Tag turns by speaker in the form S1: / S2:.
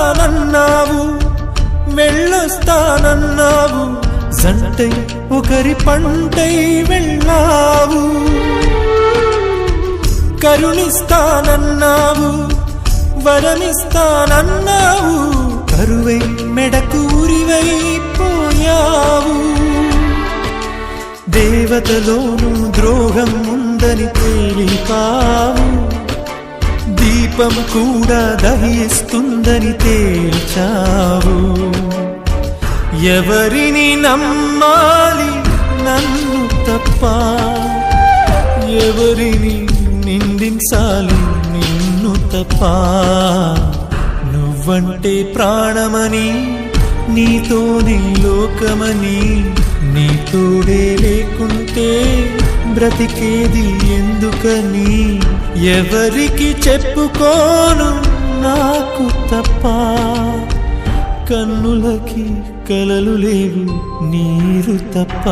S1: వస్తానన్నావు, వెళ్ళొస్తానన్నావు, జంటై ఒకరి పంటై వెళ్ళావు. కరుణిస్తానన్నావు, వరమిస్తానన్నావు, కరువై మెడకు ఉరివైపోయావు. దేవతలోను ద్రోహం ఉందని తేలిపావు, దీపం కూడా దహిస్తుందని తేల్చావు. ఎవరిని నమ్మాలి నన్ను తప్ప, ఎవరిని నిందించాలి నిన్ను తప్ప. నువ్వంటే ప్రాణమని, నీతోనే లోకమని, నీ తోడే లేకుంటే బ్రతికేది ఎందుకని. ఎవరికి చెప్పుకోను నాకు తప్ప, కన్నులకి కలలు లేవు నీరు తప్ప.